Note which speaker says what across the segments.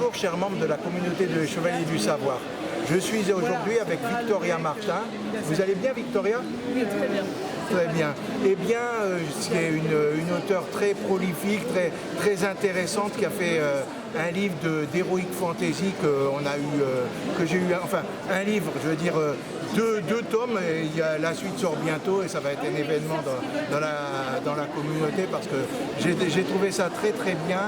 Speaker 1: Bonjour chers membres de la communauté de Chevaliers du Savoir. Je suis aujourd'hui avec Victoria Martin. Vous allez bien Victoria?
Speaker 2: Oui, très bien.
Speaker 1: Très bien. Eh bien, c'est une auteure très prolifique, très intéressante qui a fait un livre d'heroic fantasy que j'ai eu, enfin un livre, je veux dire deux tomes. Et la suite sort bientôt et ça va être un événement dans la communauté parce que j'ai trouvé ça très bien.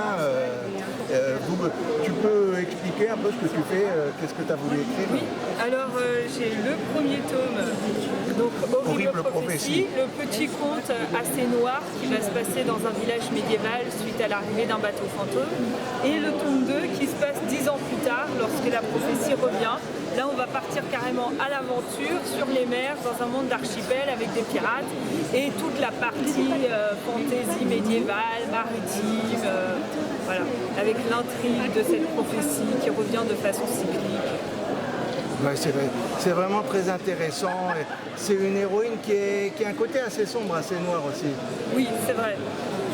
Speaker 1: Tu peux expliquer un peu ce que tu fais, qu'est-ce que tu as voulu écrire?
Speaker 2: Oui, alors j'ai le premier tome, donc Horrible Prophétie, le petit conte assez noir qui va se passer dans un village médiéval suite à l'arrivée d'un bateau fantôme, et le tome 2 qui se passe 10 ans plus tard lorsque la prophétie revient. Là on va partir carrément à l'aventure sur les mers dans un monde d'archipel avec des pirates et toute la partie fantaisie médiévale, maritime, voilà, avec l'intrigue de cette prophétie qui revient de façon cyclique.
Speaker 1: Ouais, c'est vraiment très intéressant. C'est une héroïne qui a un côté assez sombre, assez noir aussi.
Speaker 2: Oui, c'est vrai.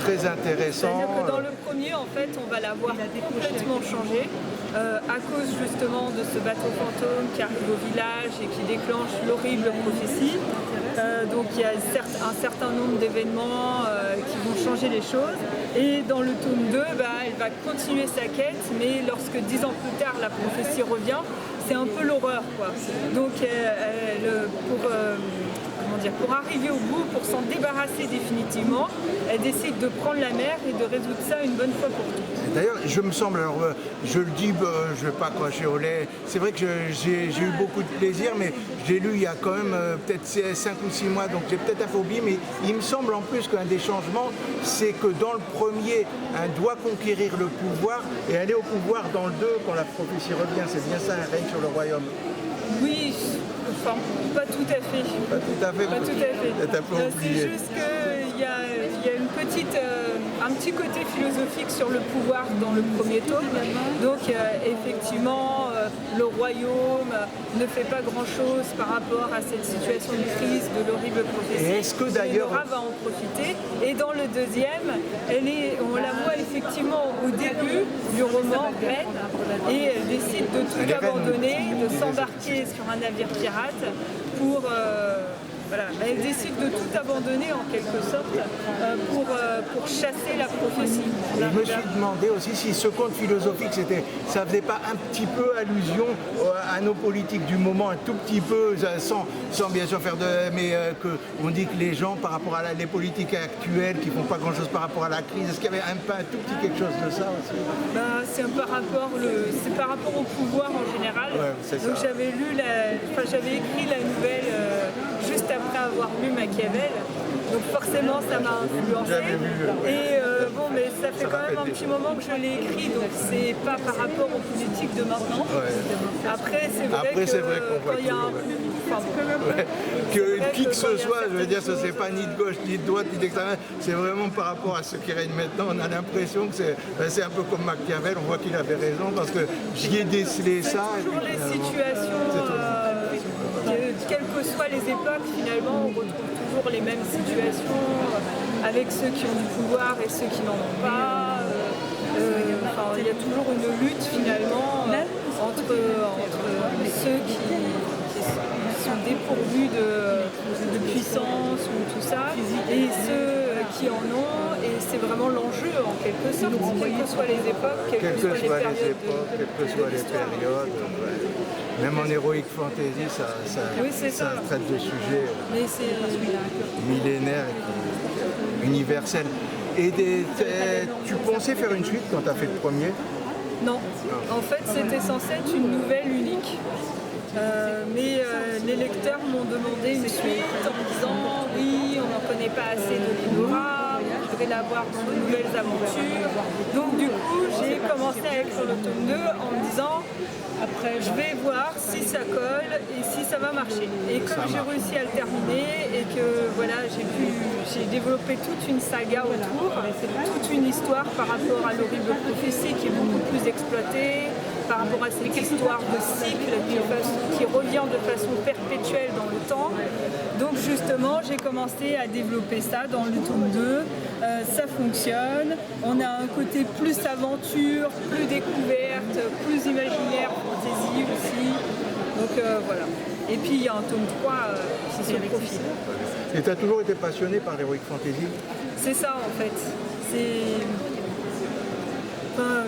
Speaker 1: Très intéressant.
Speaker 2: C'est-à-dire que dans le premier, en fait, on va la voir complètement changer à cause justement de ce bateau fantôme qui arrive au village et qui déclenche l'horrible prophétie. Donc il y a un certain nombre d'événements qui vont changer les choses. Et dans le tome 2, elle va continuer sa quête, mais lorsque 10 ans plus tard la prophétie revient, c'est un peu l'horreur, quoi. Donc pour arriver au bout, pour s'en débarrasser définitivement, elle décide de prendre la mer et de résoudre ça une bonne fois pour toutes.
Speaker 1: D'ailleurs, je me semble, alors je le dis, je ne vais pas cracher au lait, c'est vrai que j'ai eu beaucoup de plaisir, mais je l'ai lu il y a quand même peut-être 5 ou 6 mois, donc j'ai peut-être un peu oublié, mais il me semble en plus qu'un des changements, c'est que dans le premier, on doit conquérir le pouvoir et aller au pouvoir dans le 2 quand la prophétie revient. C'est bien ça, un règne sur le royaume.
Speaker 2: Oui, enfin, pas tout à fait.
Speaker 1: Pas tout à fait.
Speaker 2: Pas tout à fait. C'est juste qu'il y a un petit côté philosophique sur le pouvoir dans le premier tome. Donc effectivement, le royaume ne fait pas grand-chose par rapport à cette situation de crise de l'horrible prophétie.
Speaker 1: Et est-ce que d'ailleurs
Speaker 2: Nora va en profiter. Et dans le deuxième, on la voit effectivement au début du roman reine, et elle décide de tout abandonner, de s'embarquer sur un navire pirate pour... Voilà, elle décide de tout abandonner en quelque sorte pour chasser la prophétie.
Speaker 1: Et je me suis demandé aussi si ce conte philosophique, ça faisait pas un petit peu allusion à nos politiques du moment, un tout petit peu, sans bien sûr faire mais on dit que les gens par rapport à les politiques actuelles qui font pas grand chose par rapport à la crise, est-ce qu'il y avait un tout petit quelque chose de ça aussi?
Speaker 2: C'est par rapport au pouvoir en général.
Speaker 1: Ouais,
Speaker 2: donc j'avais écrit la nouvelle juste après avoir lu Machiavel, donc forcément ça m'a influencé. Et mais ça fait quand même un petit moment que je l'ai écrit, donc c'est pas par rapport aux politiques de maintenant.
Speaker 1: Ouais.
Speaker 2: Après c'est vrai que quand il y a
Speaker 1: qui que ce soit, je veux dire, ce n'est pas ni de gauche, ni de droite, ni d'extrême, c'est vraiment par rapport à ce qui règne maintenant. On a l'impression que c'est un peu comme Machiavel, on voit qu'il avait raison, parce que j'y ai décelé ça.
Speaker 2: Toujours les situations, quelles que soient les époques, finalement, on retrouve toujours les mêmes situations, avec ceux qui ont du pouvoir et ceux qui n'en ont pas. Il y a toujours une lutte, finalement, entre ceux qui sont dépourvus de puissance ou tout ça, et ceux qui en ont, et c'est vraiment l'enjeu en quelque sorte, quelles que soient les époques, quelles que soient les périodes.
Speaker 1: Même en heroic fantasy, ça traite de sujets millénaires et universels. Et tu pensais faire une suite quand tu as fait le premier?
Speaker 2: Non, en fait c'était censé être une nouvelle unique. Mais les lecteurs m'ont demandé une suite en me disant oui, on n'en connaît pas assez de Lenora, je voudrais la voir dans de nouvelles aventures. Donc du coup j'ai commencé à écrire le tome 2 en me disant après je vais voir si ça colle et si ça va marcher. Et comme j'ai réussi à le terminer et que voilà, j'ai développé toute une saga autour, toute une histoire par rapport à l'horrible prophétie qui est beaucoup plus exploitée, par rapport à cette histoire de cycle qui revient de façon perpétuelle dans le temps. Donc justement, j'ai commencé à développer ça dans le tome 2. Ça fonctionne. On a un côté plus aventure, plus découverte, plus imaginaire, fantasy aussi. Donc voilà. Et puis il y a un tome 3 qui se profile.
Speaker 1: Et tu as toujours été passionné par l'heroic fantasy?
Speaker 2: C'est ça en fait.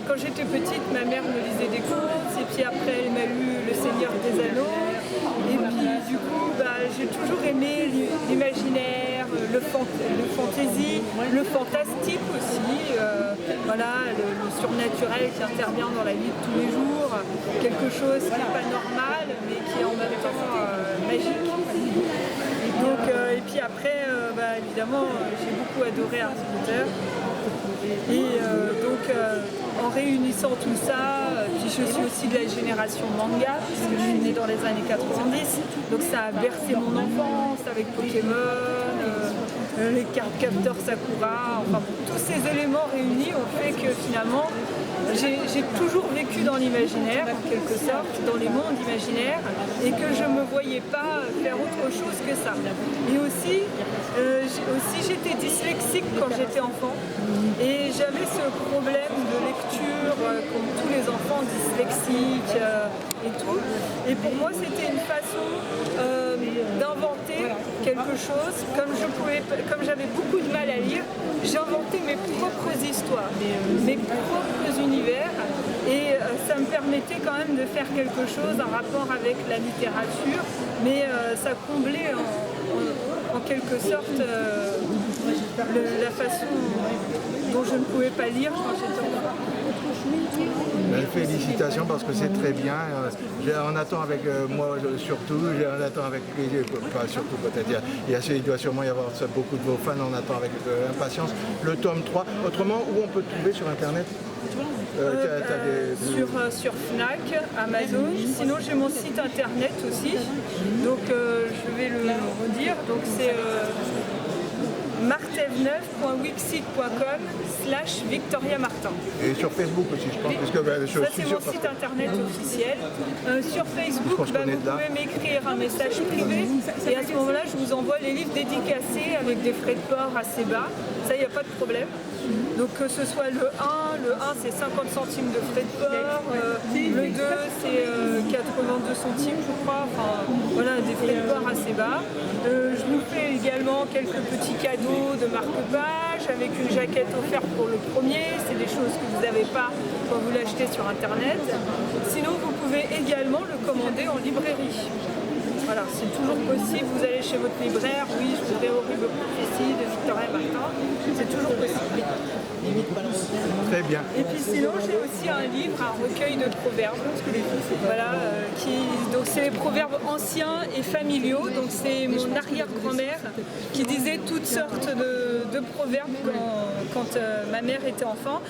Speaker 2: Quand j'étais petite, ma mère me lisait des contes et puis après elle m'a lu Le Seigneur des Anneaux. Et puis du coup, j'ai toujours aimé l'imaginaire, le fantasy, le fantastique aussi. Voilà, le surnaturel qui intervient dans la vie de tous les jours. Quelque chose qui n'est pas normal mais qui est en même temps magique. Donc, et puis après, évidemment, j'ai beaucoup adoré Harry Potter. Et donc, en réunissant tout ça, puis je suis aussi de la génération manga, parce que je suis née dans les années 90, donc ça a bercé mon enfance avec Pokémon, les cartes capteurs Sakura, enfin tous ces éléments réunis ont fait que finalement, j'ai toujours vécu dans l'imaginaire, en quelque sorte, dans les mondes imaginaires, et que je ne me voyais pas faire autre chose que ça. Et aussi j'étais dyslexique quand j'étais enfant, et j'avais ce problème de lecture, comme tous les enfants dyslexiques et tout. Et pour moi, c'était une façon d'inventer quelque chose. Comme j'avais beaucoup de mal à lire, j'inventais mes propres histoires, mes propres univers, et ça me permettait quand même de faire quelque chose en rapport avec la littérature, mais ça comblait en quelque sorte la façon dont je ne pouvais pas lire quand j'étais enfant.
Speaker 1: Félicitations parce que c'est très bien. On attend avec moi surtout, on attend avec pas surtout peut-être. Il doit sûrement y avoir beaucoup de vos fans, on attend avec impatience le tome 3. Autrement, où on peut te trouver sur internet?
Speaker 2: Sur Fnac, Amazon, sinon j'ai mon site internet aussi, donc je vais le redire, donc c'est martev9.wixsite.com/Victoria Martin.
Speaker 1: Et sur Facebook aussi, je pense. Parce que,
Speaker 2: ça c'est mon site internet officiel. Sur Facebook, vous pouvez m'écrire un message privé et à ce moment-là, je vous envoie les livres dédicacés avec des frais de port assez bas. Ça, il n'y a pas de problème. Donc que ce soit le 1 c'est 50 centimes de frais de port, le 2 c'est 82 centimes je crois, enfin voilà, des frais de port assez bas. Je vous fais également quelques petits cadeaux de marque-page avec une jaquette offerte pour le premier, c'est des choses que vous n'avez pas quand vous l'achetez sur internet. Sinon vous pouvez également le commander en librairie. Voilà, c'est toujours possible, vous allez chez votre libraire, oui, je voudrais Horrible Prophétie de Victoria Martin, c'est toujours possible.
Speaker 1: Très bien.
Speaker 2: Et puis sinon, j'ai aussi un livre, un recueil de proverbes, voilà, donc c'est les proverbes anciens et familiaux, donc c'est mon arrière-grand-mère qui disait toutes sortes de proverbes quand ma mère était enfant.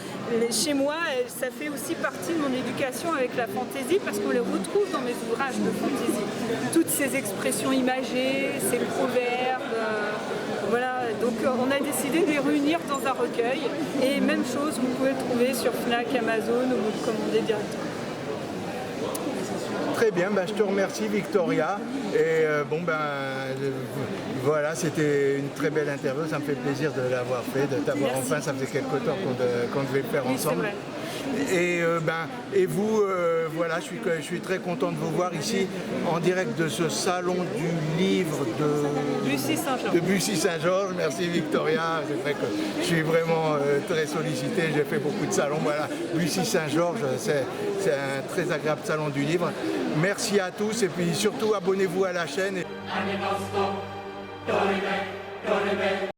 Speaker 2: Chez moi, ça fait aussi partie de mon éducation avec la fantaisie parce qu'on les retrouve dans mes ouvrages de fantaisie. Toutes ces expressions imagées, ces proverbes, voilà, donc on a décidé de les réunir dans un recueil. Et même chose, vous pouvez le trouver sur Fnac, Amazon ou vous le commandez directement.
Speaker 1: Très bien, je te remercie Victoria. Et voilà, c'était une très belle interview, ça me fait plaisir de l'avoir fait, de t'avoir enfin, ça faisait quelque temps qu'on devait le faire ensemble.
Speaker 2: Vrai.
Speaker 1: Et vous, voilà, je suis très content de vous voir ici en direct de ce salon du livre de Bussy-Saint-Georges. Merci Victoria, c'est vrai que je suis vraiment très sollicité, j'ai fait beaucoup de salons. Voilà, Bussy-Saint-Georges, c'est un très agréable salon du livre. Merci à tous et puis surtout abonnez-vous à la chaîne.